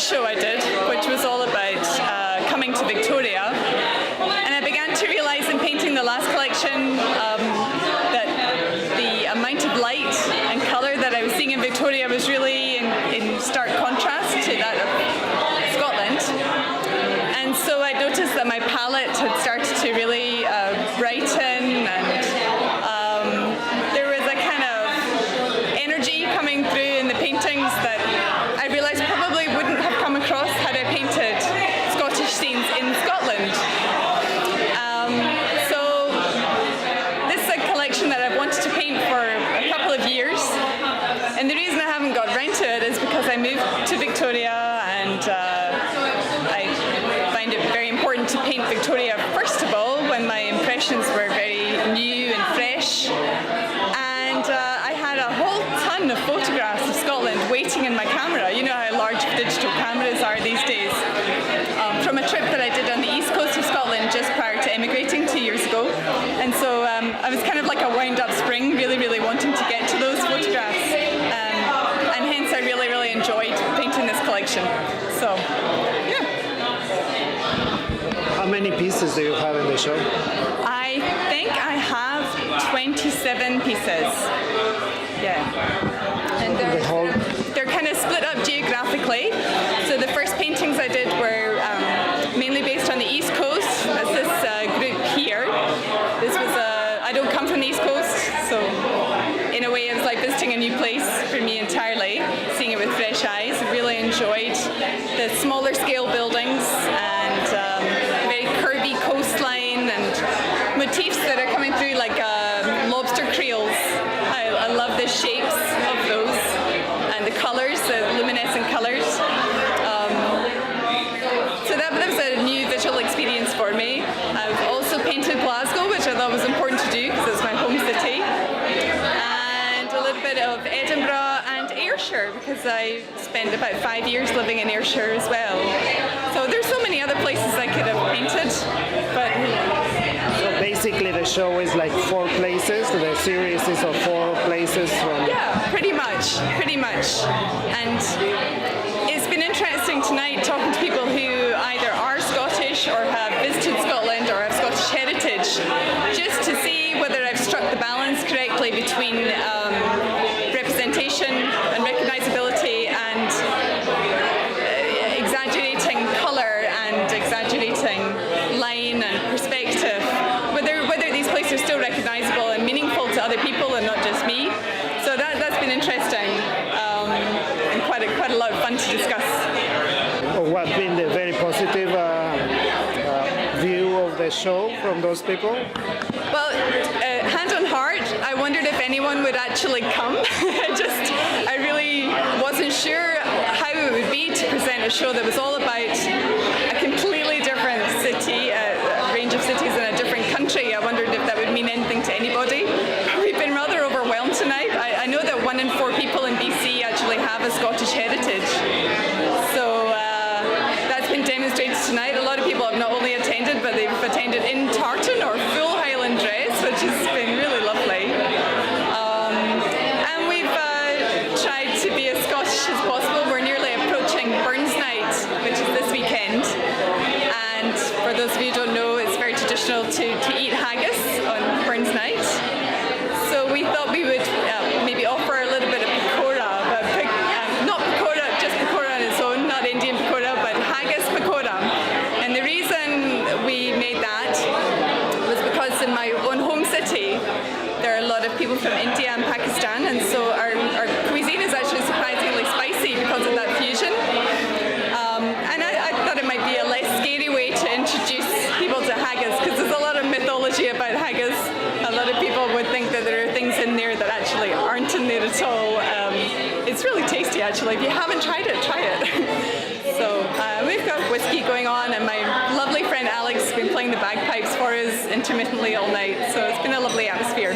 first show I did, which was all about coming to Victoria, and I began to realise in painting the last collection that the amount of light and colour that I was seeing in Victoria was really in stark contrast to that of Scotland. And so I noticed that my palette had started to really brighten, and there was a kind of energy coming through in the paintings that I realised probably wouldn't have come across had I painted Scottish scenes in Scotland. So this is a collection that I've wanted to paint for a couple of years, and the reason I haven't got round to it is because I moved to Victoria, and I find it very important to paint Victoria first of all when my impressions were very new and fresh, and I had a whole ton of photographs of Scotland waiting in my camera. You know how large digital cameras are these days. From a trip that I did on the east coast of Scotland just prior to emigrating 2 years ago, and so I was kind of like a wound-up spring, really wanting to get to those photographs, and hence I really enjoyed painting this collection. So, yeah. How many pieces do you have in the show? I think I have 27 pieces. Yeah. And they're kind of split up geographically. So the first paintings I did were mainly based on the East Coast. That's this group here. This was I don't come from the East Coast, so in a way it was like visiting a new place for me entirely, seeing it with fresh eyes. I really enjoyed the smaller scale buildings and very curvy coastline and motifs that are coming through like lobster creels. I love the shapes of those and the colours, the luminescent colours. So that was a new visual experience for me. I've also painted Glasgow, which I thought was important to do because it's my home city, and a little bit of Edinburgh and Ayrshire because I spent about 5 years living in Ayrshire as well. So there's so many other places I could have painted, but... So basically the show is like 4 places, the series is of 4 places from... Yeah, pretty much. And it's been interesting tonight talking to people who either are Scottish or have visited Scotland or have Scottish heritage, just to see whether I've struck the balance correctly between representation and recognisability and exaggerating colour and exaggerating line and perspective. Whether these places are still recognisable and meaningful to other people and not just me. So that's been interesting and quite a lot of fun to discuss. What's been the very positive view of the show from those people? Well, hand on heart, I wondered if anyone would actually come. I really wasn't sure how it would be to present a show that was all about a completely different city, a range of cities in a different country. I wondered if that would mean anything to anybody. We've been rather overwhelmed tonight. I know that 1 in 4 people in BC actually have a Scottish heritage. So that's been demonstrated tonight. A lot of people have not only attended, but they've attended in tartan or full Highland dress, which has been really lovely. And we've tried to be as Scottish as possible. We're nearly approaching Burns Night, which is this weekend. And for those of you who don't know, it's very traditional to eat haggis on Burns Night. So we thought we would maybe offer a little bit of pakora, but not pakora, just pakora on its own, not Indian pakora, but haggis pakora. And the reason we made that was because in my own home city, there are a lot of people from India and Pakistan, and so our cuisine is actually surprisingly spicy because of that fusion. And I thought it might be a less scary way to introduce people to haggis, because there's a lot of mythology about haggis. A lot of people would think that there are things in there that actually aren't in there at all. It's really tasty, actually. If you haven't tried it, try it. So we've got whiskey going on, and my lovely friend Alex has been playing the bagpipes for us intermittently all night. So it's been a lovely atmosphere.